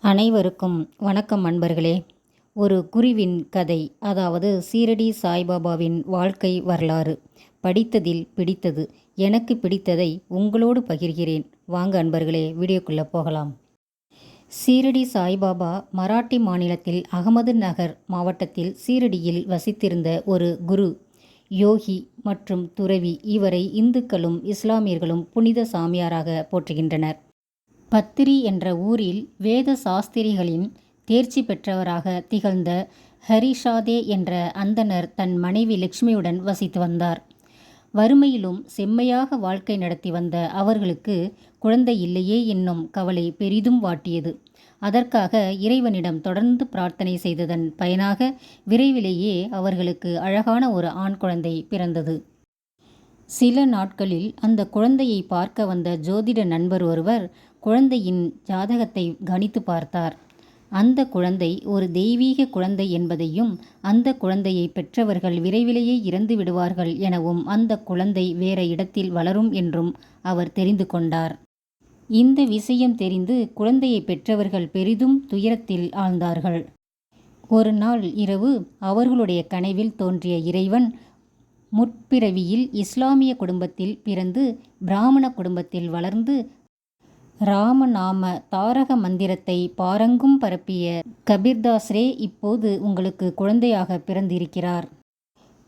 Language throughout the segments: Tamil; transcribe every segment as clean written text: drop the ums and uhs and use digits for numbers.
அனைவருக்கும் வணக்கம் அன்பர்களே. ஒரு குருவின் கதை, அதாவது சீரடி சாய்பாபாவின் வாழ்க்கை வரலாறு. படித்ததில் பிடித்தது, எனக்கு பிடித்ததை உங்களோடு பகிர்கிறேன். வாங்க அன்பர்களே, வீடியோக்குள்ளே போகலாம். சீரடி சாய்பாபா மராட்டி மாநிலத்தில் அகமது நகர் மாவட்டத்தில் சீரடியில் வசித்திருந்த ஒரு குரு, யோகி மற்றும் துறவி. இவரை இந்துக்களும் இஸ்லாமியர்களும் புனித சாமியாராக போற்றுகின்றனர். பத்திரி என்ற ஊரில் வேத சாஸ்திரிகளின் தேர்ச்சி பெற்றவராக திகழ்ந்த ஹரிஷாதே என்ற அந்தணர் தன் மனைவி லட்சுமியுடன் வசித்து வந்தார். வறுமையிலும் செம்மையாக வாழ்க்கை நடத்தி வந்த அவர்களுக்கு குழந்தை இல்லையே என்னும் கவலை பெரிதும் வாட்டியது. அதற்காக இறைவனிடம் தொடர்ந்து பிரார்த்தனை செய்ததன் பயனாக விரைவிலேயே அவர்களுக்கு அழகான ஒரு ஆண் குழந்தை பிறந்தது. சில நாட்களில் அந்த குழந்தையை பார்க்க வந்த ஜோதிட நண்பர் ஒருவர் குழந்தையின் ஜாதகத்தை கணித்து பார்த்தார். அந்த குழந்தை ஒரு தெய்வீக குழந்தை என்பதையும், அந்த குழந்தையை பெற்றவர்கள் விரைவிலேயே இறந்து விடுவார்கள் எனவும், அந்த குழந்தை வேற இடத்தில் வளரும் என்றும் அவர் தெரிந்து கொண்டார். இந்த விஷயம் தெரிந்து குழந்தையை பெற்றவர்கள் பெரிதும் துயரத்தில் ஆழ்ந்தார்கள். ஒரு நாள் இரவு அவர்களுடைய கனவில் தோன்றிய இறைவன், முற்பிறவியில் இஸ்லாமிய குடும்பத்தில் பிறந்து பிராமண குடும்பத்தில் வளர்ந்து ராமநாம தாரக மந்திரத்தை பாரங்கும் பரப்பிய கபீர்தாஸ்ரே இப்போது உங்களுக்கு குழந்தையாக பிறந்திருக்கிறார்.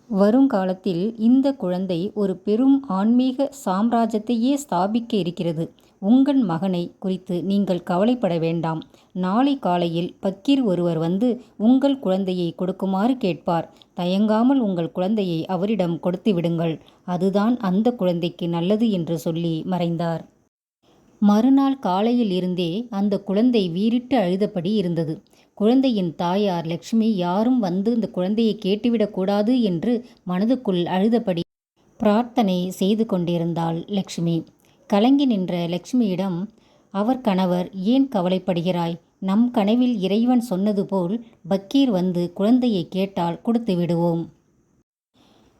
வருங்காலத்தில் இந்த குழந்தை ஒரு பெரும் ஆன்மீக சாம்ராஜ்யத்தையே ஸ்தாபிக்க இருக்கிறது. உங்கள் மகனை குறித்து நீங்கள் கவலைப்பட வேண்டாம். நாளை காலையில் பக்கீர் ஒருவர் வந்து உங்கள் குழந்தையை கொடுக்குமாறு கேட்பார். தயங்காமல் உங்கள் குழந்தையை அவரிடம் கொடுத்து விடுங்கள். அதுதான் அந்த குழந்தைக்கு நல்லது என்று சொல்லி மறைந்தார். மறுநாள் காலையில் இருந்தே அந்த குழந்தை வீறிட்டு அழுதபடி இருந்தது. குழந்தையின் தாயார் லட்சுமி யாரும் வந்து இந்த குழந்தையை கேட்டுவிடக்கூடாது என்று மனதுக்குள் அழுதபடி பிரார்த்தனை செய்து கொண்டிருந்தாள் லட்சுமி. கலங்கி நின்ற லட்சுமியிடம் அவர் கணவர், ஏன் கவலைப்படுகிறாய்? நம் கனவில் இறைவன் சொன்னது போல் பக்கீர் வந்து குழந்தையை கேட்டால் கொடுத்து விடுவோம்.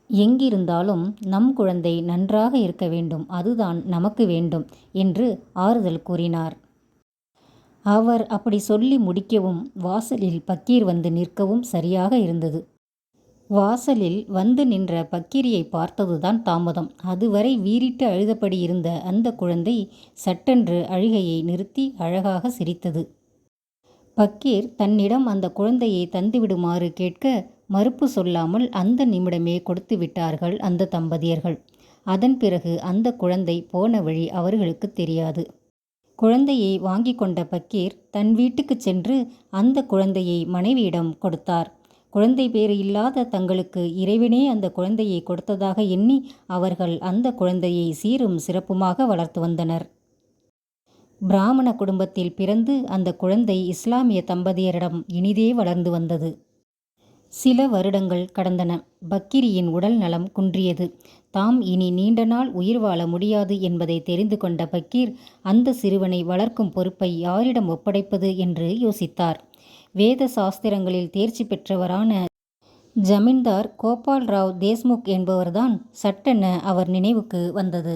எங்கிருந்தாலும் நம் குழந்தை நன்றாக இருக்க வேண்டும், அதுதான் நமக்கு வேண்டும் என்று ஆறுதல் கூறினார். அவர் அப்படி சொல்லி முடிக்கவும் வாசலில் பக்கீர் வந்து நிற்கவும் சரியாக இருந்தது. வாசலில் வந்து நின்ற பக்கீரியை பார்த்ததுதான் தாமதம். அதுவரை வீறிட்டு அழுதபடி இருந்த அந்த குழந்தை சட்டென்று அழுகையை நிறுத்தி அழகாக சிரித்தது. பக்கீர் தன்னிடம் அந்த குழந்தையை தந்துவிடுமாறு கேட்க மறுப்பு சொல்லாமல் அந்த நிமிடமே கொடுத்து விட்டார்கள் அந்த தம்பதியர்கள். அதன் பிறகு அந்த குழந்தை போன வழி அவர்களுக்கு தெரியாது. குழந்தையை வாங்கி கொண்ட பக்கீர் தன் வீட்டுக்கு சென்று அந்த குழந்தையை மனைவியிடம் கொடுத்தார். குழந்தை பேறு இல்லாத தங்களுக்கு இறைவனே அந்த குழந்தையை கொடுத்ததாக எண்ணி அவர்கள் அந்த குழந்தையை சீரும் சிறப்புமாக வளர்த்து வந்தனர். பிராமண குடும்பத்தில் பிறந்து அந்த குழந்தை இஸ்லாமிய தம்பதியரிடம் இனிதே வளர்ந்து வந்தது. சில வருடங்கள் கடந்தன. பக்கீரியின் உடல் நலம் குன்றியது. தாம் இனி நீண்ட நாள் உயிர் வாழ முடியாது என்பதை தெரிந்து கொண்ட பக்கீர் அந்த சிறுவனை வளர்க்கும் பொறுப்பை யாரிடம் ஒப்படைப்பது என்று யோசித்தார். வேத சாஸ்திரங்களில் தேர்ச்சி பெற்றவரான ஜமீன்தார் கோபால் ராவ் தேஷ்முக் என்பவர்தான் சட்டென அவர் நினைவுக்கு வந்தது.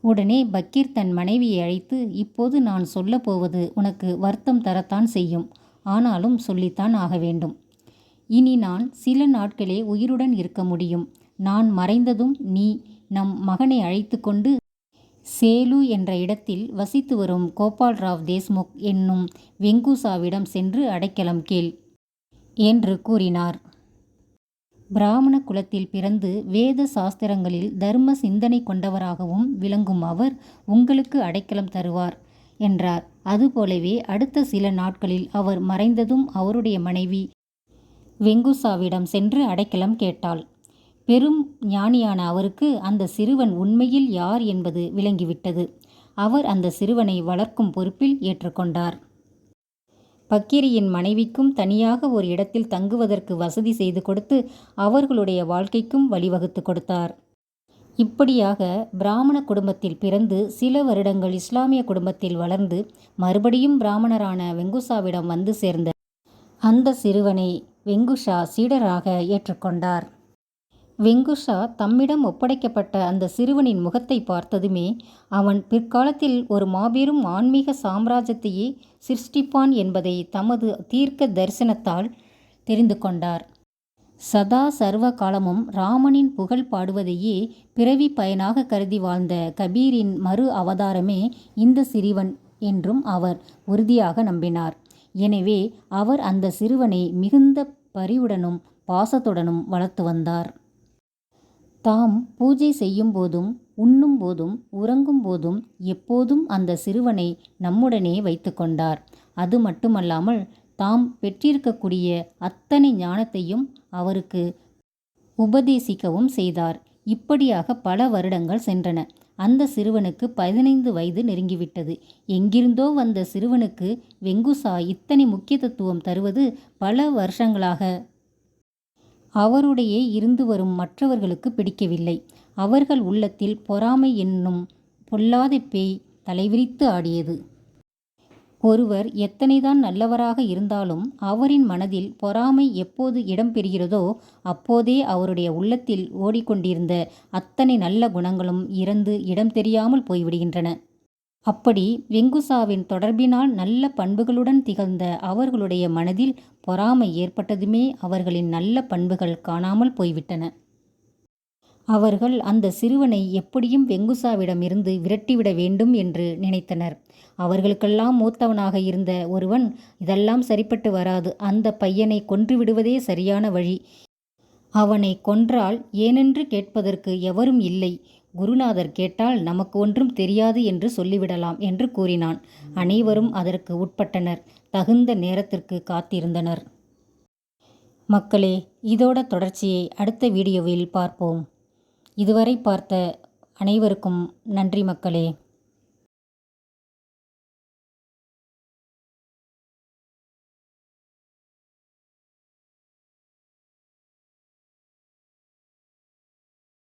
உடனே பக்கீர் தன் மனைவியை அழைத்து, இப்போது நான் சொல்லப்போவது உனக்கு வருத்தம் தரத்தான் செய்யும், ஆனாலும் சொல்லித்தான் ஆக வேண்டும். இனி நான் சில நாட்களே உயிருடன் இருக்க முடியும். நான் மறைந்ததும் நீ நம் மகனை அழைத்து கொண்டு சேலு என்ற இடத்தில் வசித்து வரும் கோபால் ராவ் தேஷ்முக் என்னும் வெங்குசாவிடம் சென்று அடைக்கலம் கேள் என்று கூறினார். பிராமண குலத்தில் பிறந்து வேத சாஸ்திரங்களில் தர்ம சிந்தனை கொண்டவராகவும் விளங்கும் அவர் உங்களுக்கு அடைக்கலம் தருவார் என்றார். அதுபோலவே அடுத்த சில நாட்களில் அவர் மறைந்ததும் அவருடைய மனைவி வெங்குசாவிடம் சென்று அடைக்கலம் கேட்டாள். பெரும் ஞானியான அவருக்கு அந்த சிறுவன் உண்மையில் யார் என்பது விளங்கிவிட்டது. அவர் அந்த சிறுவனை வளர்க்கும் பொறுப்பில் ஏற்றுக்கொண்டார். பக்கீரியின் மனைவிக்கும் தனியாக ஒரு இடத்தில் தங்குவதற்கு வசதி செய்து கொடுத்து அவர்களுடைய வாழ்க்கைக்கும் வழிவகுத்து கொடுத்தார். இப்படியாக பிராமண குடும்பத்தில் பிறந்து சில வருடங்கள் இஸ்லாமிய குடும்பத்தில் வளர்ந்து மறுபடியும் பிராமணரான வெங்குசாவிடம் வந்து சேர்ந்த அந்த சிறுவனை வெங்குஷா சீடராக ஏற்றுக்கொண்டார். வெங்குசா தம்மிடம் ஒப்படைக்கப்பட்ட அந்த சிறுவனின் முகத்தை பார்த்ததுமே அவன் பிற்காலத்தில் ஒரு மாபெரும் ஆன்மீக சாம்ராஜ்யத்தையே சிருஷ்டிப்பான் என்பதை தமது தீர்க்க தரிசனத்தால் தெரிந்து கொண்டார். சதா சர்வ காலமும் ராமனின் புகழ் பாடுவதையே பிறவி பயனாக கருதி வாழ்ந்த கபீரின் மறு அவதாரமே இந்த சிறுவன் என்றும் அவர் உறுதியாக நம்பினார். எனவே அவர் அந்த சிறுவனை மிகுந்த பரிவுடனும் பாசத்துடனும் வளர்த்து வந்தார். தாம் பூஜை செய்யும் போதும் உண்ணும் போதும் உறங்கும் போதும் எப்போதும் அந்த சிறுவனை நம்முடனே வைத்து கொண்டார். அது மட்டுமல்லாமல் தாம் பெற்றிருக்கக்கூடிய அத்தனை ஞானத்தையும் அவருக்கு உபதேசிக்கவும் செய்தார். இப்படியாக பல வருடங்கள் சென்றன. அந்த சிறுவனுக்கு 15 வயது நெருங்கிவிட்டது. எங்கிருந்தோ வந்த சிறுவனுக்கு வெங்குசா இத்தனை முக்கியத்துவம் தருவது பல வருஷங்களாக அவருடைய இருந்து வரும் மற்றவர்களுக்கு பிடிக்கவில்லை. அவர்கள் உள்ளத்தில் பொறாமை என்னும் பொல்லாத பேய் தலைவிரித்து ஆடியது. ஒருவர் எத்தனைதான் நல்லவராக இருந்தாலும் அவரின் மனதில் பொறாமை எப்போது இடம் பெறுகிறதோ அப்போதே அவருடைய உள்ளத்தில் ஓடிக்கொண்டிருந்த அத்தனை நல்ல குணங்களும் இறந்து இடம் தெரியாமல் போய்விடுகின்றன. அப்படி வெங்குசாவின் தொடர்பினால் நல்ல பண்புகளுடன் திகழ்ந்த அவர்களுடைய மனதில் பொறாமை ஏற்பட்டதுமே அவர்களின் நல்ல பண்புகள் காணாமல் போய்விட்டன. அவர்கள் அந்த சிறுவனை எப்படியும் வெங்குசாவிடமிருந்து விரட்டிவிட வேண்டும் என்று நினைத்தனர். அவர்களுக்கெல்லாம் மூத்தவனாக இருந்த ஒருவன், இதெல்லாம் சரிப்பட்டு வராது, அந்த பையனை கொன்று விடுவதே சரியான வழி, அவனை கொன்றால் ஏனென்று கேட்பதற்கு எவரும் இல்லை, குருநாதர் கேட்டால் நமக்கு ஒன்றும் தெரியாது என்று சொல்லிவிடலாம் என்று கூறினான். அனைவரும் அதற்கு உட்பட்டனர். தகுந்த நேரத்திற்கு காத்திருந்தனர். மக்களே, இதோட தொடர்ச்சியை அடுத்த வீடியோவில் பார்ப்போம். இதுவரை பார்த்த அனைவருக்கும் நன்றி மக்களே.